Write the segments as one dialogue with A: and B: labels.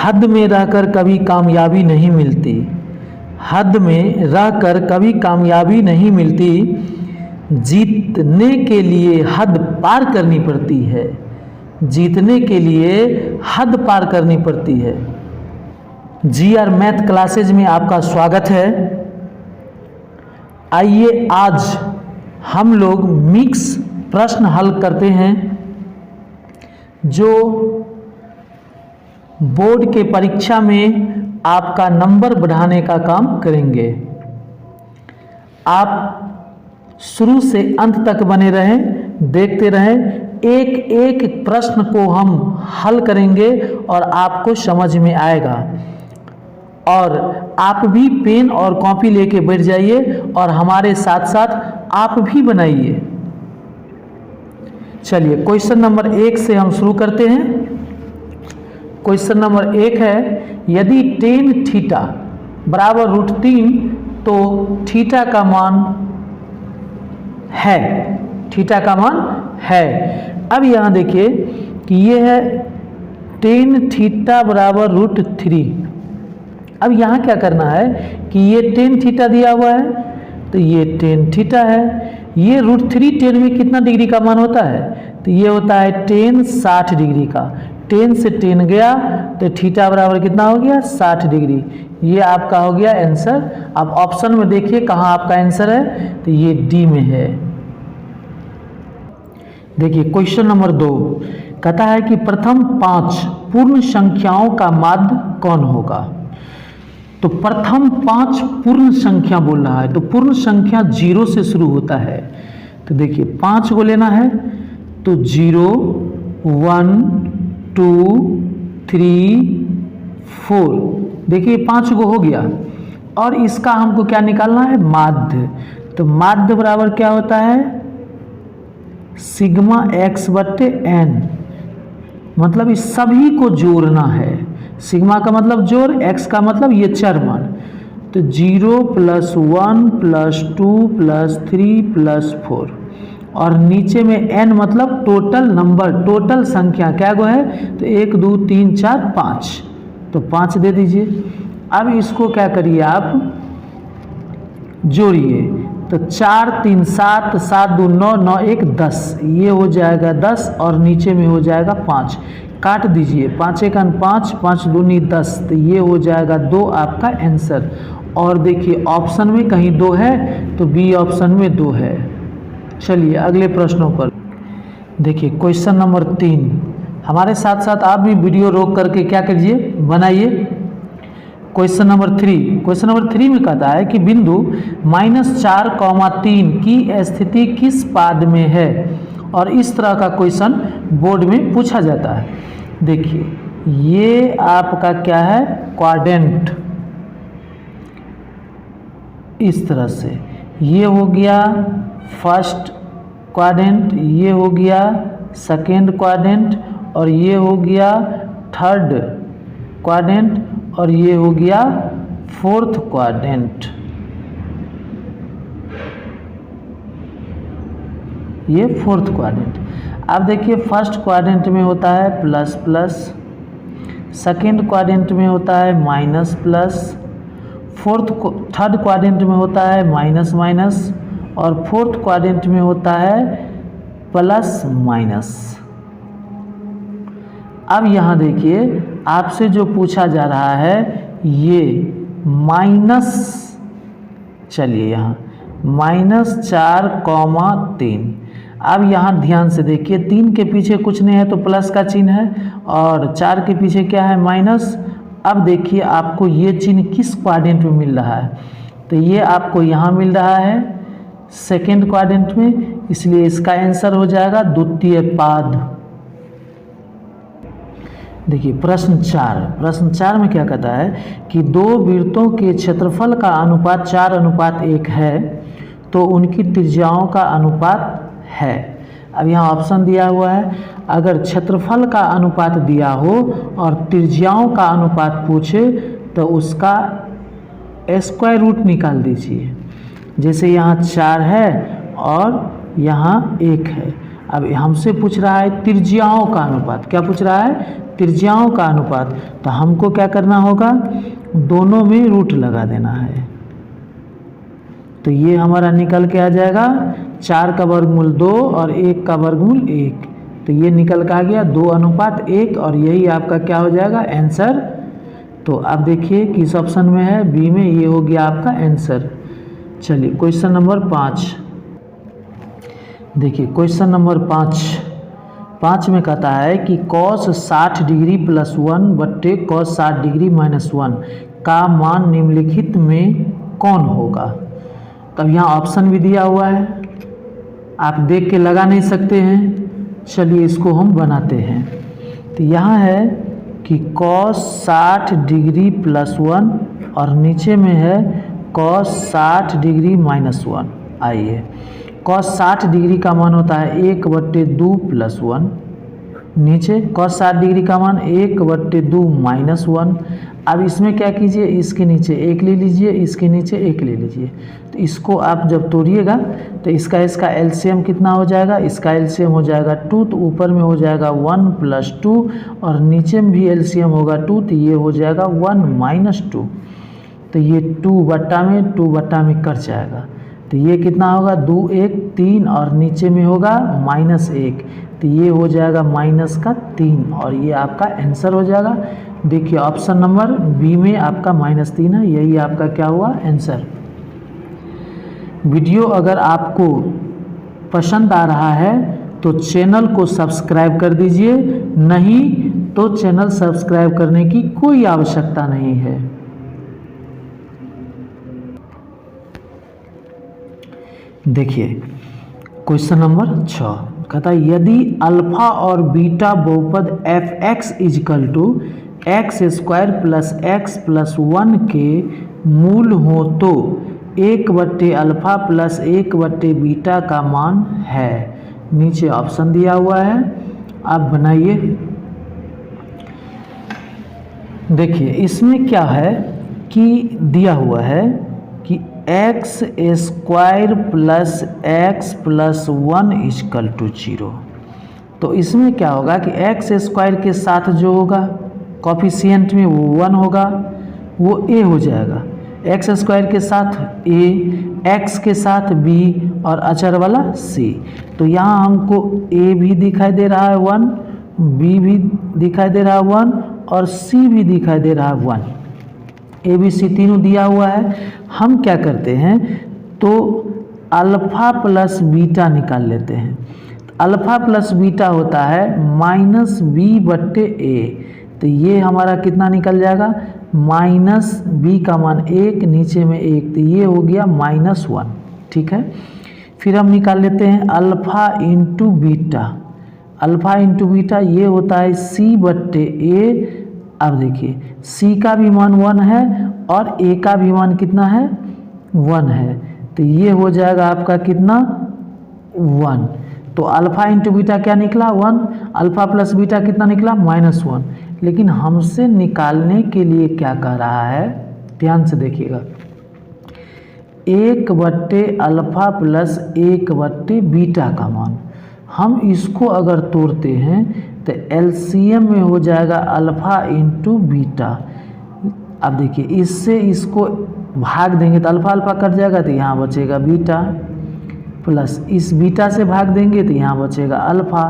A: हद में रहकर कभी कामयाबी नहीं मिलती, हद में रहकर कभी कामयाबी नहीं मिलती, जीतने के लिए हद पार करनी पड़ती है, जीतने के लिए हद पार करनी पड़ती है। GR मैथ क्लासेज में आपका स्वागत है। आइए आज हम लोग मिक्स प्रश्न हल करते हैं जो बोर्ड के परीक्षा में आपका नंबर बढ़ाने का काम करेंगे। आप शुरू से अंत तक बने रहें, देखते रहें, एक एक प्रश्न को हम हल करेंगे और आपको समझ में आएगा। और आप भी पेन और कॉपी लेके बैठ जाइए और हमारे साथ साथ आप भी बनाइए। चलिए क्वेश्चन नंबर 1 से हम शुरू करते हैं। क्वेश्चन नंबर 1 है, यदि tan थीटा बराबर √3 तो थीटा का मान है, थीटा का मान है। अब यहाँ देखिए कि ये है tan थीटा बराबर √3। अब यहाँ क्या करना है कि ये tan थीटा दिया हुआ है तो ये tan थीटा है, ये √3 tan में कितना डिग्री का मान होता है तो ये होता है tan 60 डिग्री का। tan से tan गया तो थीटा बराबर कितना हो गया 60 डिग्री। ये आपका हो गया आंसर। अब ऑप्शन में देखिए कहाँ आपका आंसर है तो ये डी में है। देखिए क्वेश्चन नंबर 2 कहता है कि प्रथम 5 पूर्ण संख्याओं का माध्य कौन होगा। तो प्रथम 5 पूर्ण संख्या बोल रहा है तो पूर्ण संख्या 0 से शुरू होता है। तो देखिए 5 को लेना है तो 0 1 2 3 4, देखिए 5 को हो गया। और इसका हमको क्या निकालना है माध्य। तो माध्य बराबर क्या होता है सिग्मा x/n, मतलब इस सभी को जोड़ना है। सिग्मा का मतलब जोड़, x का मतलब ये चर मान। तो 0 + 1 + 2 + 3 + 4 और नीचे में n मतलब टोटल नंबर, टोटल संख्या क्या गो है तो 1 2 3 4 5, तो 5 दे दीजिए। अब इसको क्या करिए आप जोड़िए तो 4 3 7 7 2 9 9 1 10, ये हो जाएगा 10 और नीचे में हो जाएगा 5, काट दीजिए 5 1 5 5 दूनी 10, तो ये हो जाएगा 2 आपका आंसर। और देखिए ऑप्शन में कहीं 2 है तो बी ऑप्शन में 2 है। चलिए अगले प्रश्नों पर देखिए। क्वेश्चन नंबर 3, हमारे साथ साथ आप भी वीडियो रोक करके क्या करिए बनाइए। क्वेश्चन नंबर 3 में कहता है कि बिंदु -4,3 की स्थिति किस पाद में है, और इस तरह का क्वेश्चन बोर्ड में पूछा जाता है। देखिए ये आपका क्या है क्वाड्रेंट, इस तरह से ये हो गया फर्स्ट क्वाड्रेंट, ये हो गया सेकेंड क्वाड्रेंट, और ये हो गया थर्ड क्वाड्रेंट, और ये हो गया फोर्थ क्वाड्रेंट। ये फोर्थ क्वाड्रेंट। अब देखिए फर्स्ट क्वाड्रेंट में होता है प्लस प्लस, सेकेंड क्वाड्रेंट में होता है माइनस प्लस, थर्ड क्वाड्रेंट में होता है माइनस माइनस, और फोर्थ क्वाड्रेंट में होता है प्लस माइनस। अब यहाँ देखिए आपसे जो पूछा जा रहा है ये माइनस, चलिए यहाँ -4,3। अब यहाँ ध्यान से देखिए 3 के पीछे कुछ नहीं है तो प्लस का चिन्ह है, और 4 के पीछे क्या है माइनस। अब देखिए आपको ये चिन्ह किस क्वाड्रेंट में मिल रहा है तो ये आपको यहाँ मिल रहा है सेकेंड क्वाड्रेंट में, इसलिए इसका आंसर हो जाएगा द्वितीय पाद। देखिए प्रश्न 4 में क्या कहता है कि 2 वृत्तों के क्षेत्रफल का अनुपात 4:1 है तो उनकी त्रिज्याओं का अनुपात है। अब यहाँ ऑप्शन दिया हुआ है, अगर क्षेत्रफल का अनुपात दिया हो और त्रिज्याओं का अनुपात पूछे तो उसका स्क्वायर रूट निकाल दीजिए। जैसे यहाँ 4 है और यहाँ 1 है। अब हमसे पूछ रहा है त्रिज्याओं का अनुपात, क्या पूछ रहा है त्रिज्याओं का अनुपात, तो हमको क्या करना होगा, दोनों में रूट लगा देना है। तो ये हमारा निकल के आ जाएगा 4 का वर्गमूल 2 और 1 का वर्गमूल 1। तो ये निकल के आ गया 2:1 और यही आपका क्या हो जाएगा आंसर। तो अब देखिए किस ऑप्शन में है, बी में, ये हो गया आपका आंसर। चलिए क्वेश्चन नंबर 5 देखिए। क्वेश्चन नंबर 5 में कहता है कि cos 60 डिग्री प्लस 1 बट्टे cos 60 डिग्री माइनस 1 का मान निम्नलिखित में कौन होगा। तब यहाँ ऑप्शन भी दिया हुआ है, आप देख के लगा नहीं सकते हैं। चलिए इसको हम बनाते हैं। तो यहाँ है कि cos 60 डिग्री प्लस 1 और नीचे में है cos 60 डिग्री माइनस 1। आइए, cos 60 डिग्री का मान होता है 1/2 प्लस 1, नीचे cos 60 डिग्री का मान 1/2 माइनस 1। अब इसमें क्या कीजिए, इसके नीचे 1 ले लीजिए, इसके नीचे 1 ले लीजिए। तो इसको आप जब तोड़िएगा तो इसका एलसीएम कितना हो जाएगा, इसका एलसीएम हो जाएगा 2, तो ऊपर में हो जाएगा 1 + 2 और नीचे में भी एलसीएम होगा 2, तो ये हो जाएगा 1 - 2। तो ये 2 में कट जाएगा। तो ये कितना होगा, 2 × 1 = 3 और नीचे में होगा -1, तो ये हो जाएगा -3 और ये आपका आंसर हो जाएगा। देखिए ऑप्शन नंबर बी में आपका -3 है, यही आपका क्या हुआ आंसर। वीडियो अगर आपको पसंद आ रहा है तो चैनल को सब्सक्राइब कर दीजिए, नहीं तो चैनल सब्सक्राइब करने की कोई आवश्यकता नहीं है। देखिए क्वेश्चन नंबर 6 कहता है यदि अल्फा और बीटा बहुपद f(x) = x² + x + 1 के मूल हो तो 1/α + 1/बीटा का मान है। नीचे ऑप्शन दिया हुआ है, आप बनाइए। देखिए इसमें क्या है कि दिया हुआ है कि x² + x + 1 = 0। तो इसमें क्या होगा कि x² के साथ जो होगा कॉफिशिएंट में वो 1 होगा, वो a हो जाएगा। x² के साथ a, x के साथ b और अचर वाला c। तो यहाँ हमको a भी दिखाई दे रहा है 1, b भी दिखाई दे रहा है 1 और c भी दिखाई दे रहा है 1। a b c तीनों दिया हुआ है। हम क्या करते हैं, तो अल्फा प्लस बीटा निकाल लेते हैं। अल्फा प्लस बीटा होता है -b/a। तो ये हमारा कितना निकल जाएगा, -b का मान 1, नीचे में 1, तो ये हो गया -1। ठीक है, फिर हम निकाल लेते हैं अल्फा × बीटा। अल्फा × बीटा ये होता है c/a। अब देखिए c का भी मान 1 है और a का भी मान कितना है, 1 है। तो ये हो जाएगा आपका कितना, 1। तो अल्फा × बीटा क्या निकला, 1। अल्फा प्लस बीटा कितना निकला, -1। लेकिन हमसे निकालने के लिए क्या कह रहा है, ध्यान से देखिएगा, 1/α + 1/बीटा का मान। हम इसको अगर तोड़ते हैं तो एलसीएम में हो जाएगा अल्फा × बीटा। अब देखिए इससे इसको भाग देंगे तो अल्फा कट जाएगा, तो यहाँ बचेगा बीटा, प्लस इस बीटा से भाग देंगे तो यहाँ बचेगा अल्फा।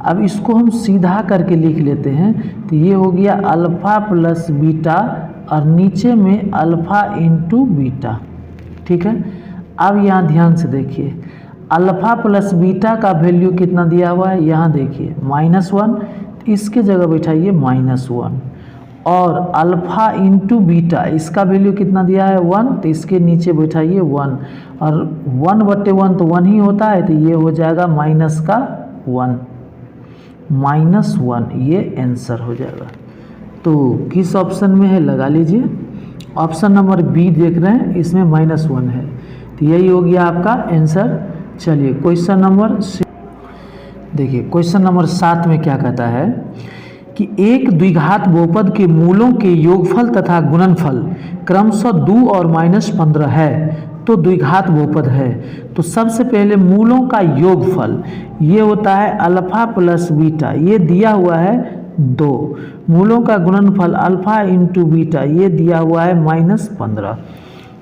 A: अब इसको हम सीधा करके लिख लेते हैं, तो ये हो गया अल्फा प्लस बीटा और नीचे में अल्फा × बीटा। ठीक है, अब यहाँ ध्यान से देखिए अल्फा प्लस बीटा का वैल्यू कितना दिया हुआ है, यहाँ देखिए -1, इसके जगह बैठाइए -1 और अल्फा × बीटा इसका वैल्यू कितना दिया है, 1, तो इसके नीचे बैठाइए 1 और 1/1 तो 1 ही होता है, तो ये हो जाएगा -1, ये आंसर हो जाएगा। तो किस ऑप्शन में है लगा लीजिए। ऑप्शन नंबर बी देख रहे हैं, इसमें -1 है, तो यही हो गया आपका आंसर। चलिए क्वेश्चन नंबर देखिए, क्वेश्चन नंबर 7 में क्या कहता है कि एक द्विघात बहुपद के मूलों के योगफल तथा गुणनफल क्रमशः 2 और -15 है तो द्विघात बहुपद है। तो सबसे पहले मूलों का योगफल ये होता है अल्फा प्लस बीटा, ये दिया हुआ है 2। मूलों का गुणनफल अल्फा इंटू बीटा ये दिया हुआ है -15।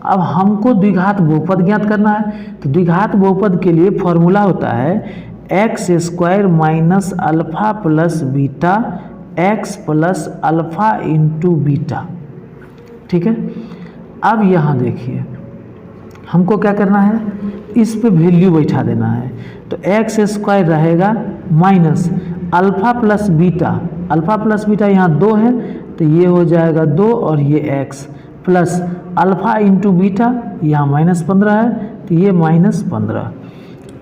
A: अब हमको द्विघात बहुपद ज्ञात करना है, तो द्विघात बहुपद के लिए फॉर्मूला होता है x square minus alpha plus beta x plus alpha into beta. ठीक है, अब यहाँ देखिए हमको क्या करना है, इस पे वैल्यू बैठा देना है। तो एक्स स्क्वायर रहेगा minus alpha plus beta, alpha plus beta यहाँ 2 है तो ये हो जाएगा 2 और ये x plus alpha into beta यहाँ -15 है तो ये -15।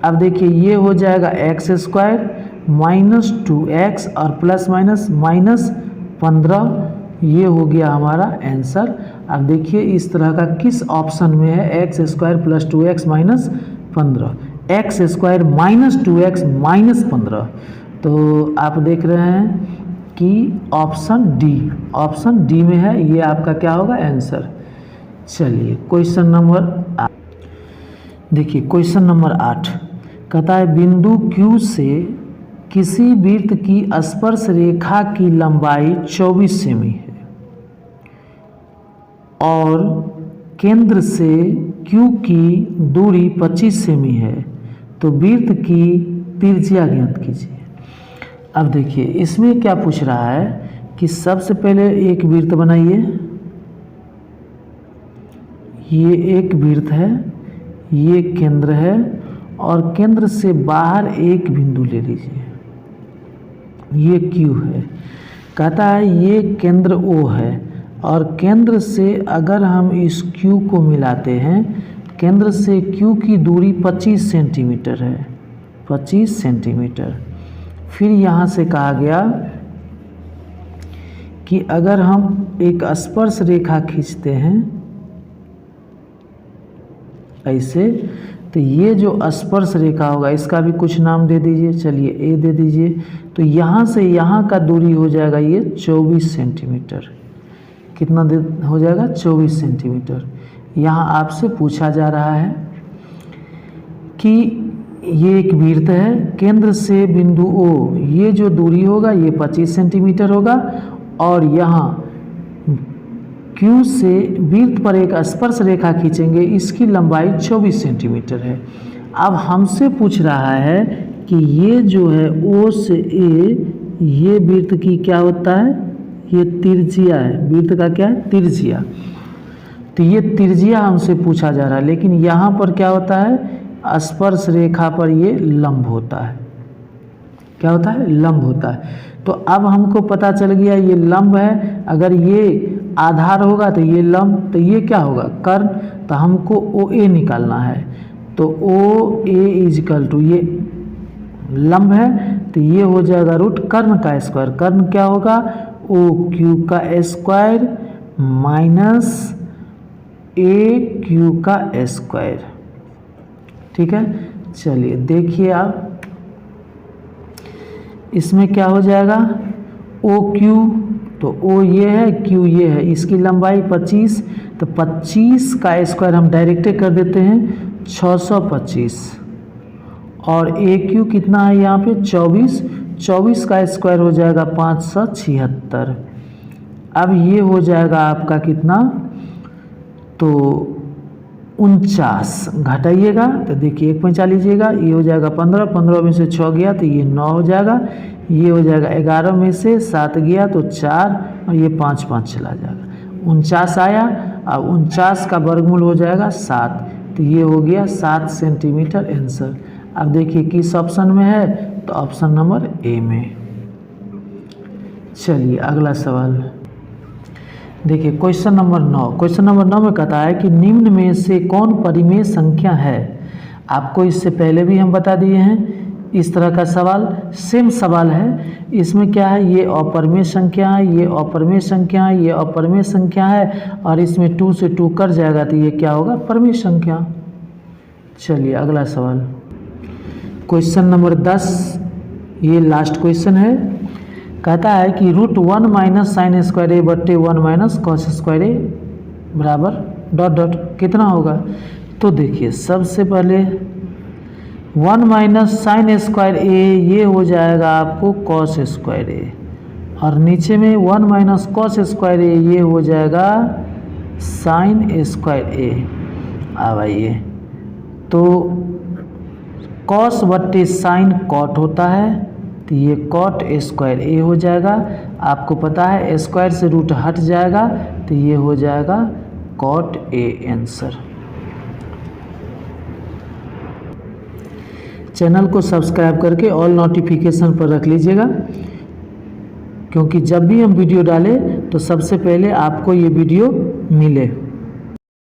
A: अब देखिए ये हो जाएगा एक्स स्क्वायर -2x और प्लस माइनस -15, ये हो गया हमारा आंसर। अब देखिए इस तरह का किस ऑप्शन में है, x square plus 2x -15, x square -2x -15। तो आप देख रहे हैं कि ऑप्शन डी में है, ये आपका क्या होगा आंसर। चलिए क्वेश्चन नंबर 8 देखिए, क्वेश्चन नंबर 8 कहता है बिंदु Q से किसी वृत्त की स्पर्श रेखा की लंबाई 24 सेमी है और केंद्र से Q की दूरी 25 सेमी है, तो वृत्त की त्रिज्या ज्ञात कीजिए। अब देखिए इसमें क्या पूछ रहा है कि सबसे पहले एक वृत्त बनाइए, ये एक वृत्त है, ये केंद्र है और केंद्र से बाहर एक बिंदु ले लीजिए, ये Q है। कहता है ये केंद्र O है और केंद्र से अगर हम इस Q को मिलाते हैं, केंद्र से Q की दूरी 25 सेंटीमीटर है, 25 सेंटीमीटर। फिर यहाँ से कहा गया कि अगर हम एक स्पर्श रेखा खींचते हैं ऐसे, तो ये जो स्पर्श रेखा होगा इसका भी कुछ नाम दे दीजिए, चलिए ए दे दीजिए। तो यहाँ से यहाँ का दूरी हो जाएगा ये 24 सेंटीमीटर। कितना हो जाएगा 24 सेंटीमीटर। यहाँ आपसे पूछा जा रहा है कि ये एक वृत्त है, केंद्र से बिंदु O ये जो दूरी होगा ये 25 सेंटीमीटर होगा और यहाँ Q से वृत्त पर एक स्पर्श रेखा खींचेंगे, इसकी लंबाई 24 सेंटीमीटर है। अब हमसे पूछ रहा है कि ये जो है O से A, ये वृत्त की क्या होता है, ये त्रिज्या है, वृत्त का क्या है त्रिज्या। तो ये त्रिज्या हमसे पूछा जा रहा है, लेकिन यहाँ पर क्या होता है, स्पर्श रेखा पर ये लंब होता है। क्या होता है, लंब होता है। तो अब हमको पता चल गया ये लंब है, अगर ये आधार होगा तो ये लंब, तो ये क्या होगा कर्ण। तो हमको OA निकालना है, तो OA इजकल टू ये लंब है तो ये हो जाएगा रूट कर्ण का स्क्वायर। कर्ण क्या होगा, OQ का स्क्वायर माइनस AQ का स्क्वायर। ठीक है, चलिए देखिए आप इसमें क्या हो जाएगा, OQ तो O ये है, Q ये है, इसकी लंबाई 25, तो 25 का स्क्वायर हम डायरेक्ट कर देते हैं 625 और AQ कितना है यहाँ पे 24, 24 का स्क्वायर हो जाएगा 576। अब ये हो जाएगा आपका कितना, तो 49 घटाइएगा तो देखिए 1 पंचा लीजिएगा, ये हो जाएगा 15, 15 में से 6 गया तो ये 9 हो जाएगा, ये हो जाएगा 11 में से 7 गया तो 4 और ये 5 5 चला जाएगा, 49 आया। अब 49 का वर्गमूल हो जाएगा 7, तो ये हो गया 7 सेंटीमीटर आंसर। अब देखिए किस ऑप्शन में है, तो ऑप्शन नंबर ए में। चलिए अगला सवाल देखिए, क्वेश्चन नंबर 9। क्वेश्चन नंबर 9 में कहता है कि निम्न में से कौन परिमेय संख्या है। आपको इससे पहले भी हम बता दिए हैं इस तरह का सवाल, सेम सवाल है। इसमें क्या है, ये अपरिमेय संख्या है, ये अपरिमेय संख्या है, ये अपरिमेय संख्या है और इसमें 2 से 2 कट जाएगा तो ये क्या होगा, परिमेय संख्या। चलिए अगला सवाल, क्वेश्चन नंबर 10, ये लास्ट क्वेश्चन है। कहता है कि √1 माइनस साइन स्क्वायर ए बट्टे 1 माइनस कॉस स्क्वायर ए बराबर डॉट डॉट कितना होगा। तो देखिए सबसे पहले 1 माइनस साइन स्क्वायर ए ये हो जाएगा आपको कॉस स्क्वायर ए, और नीचे में 1 माइनस कॉस स्क्वायर ए, ये हो जाएगा साइन स्क्वायर ए। अब आइए, तो कॉस बट्टे साइन कॉट होता है, तो ये कॉट स्क्वायर ए हो जाएगा। आपको पता है स्क्वायर से रूट हट जाएगा, तो ये हो जाएगा कॉट ए आंसर। चैनल को सब्सक्राइब करके ऑल नोटिफिकेशन पर रख लीजिएगा, क्योंकि जब भी हम वीडियो डालें तो सबसे पहले आपको ये वीडियो मिले।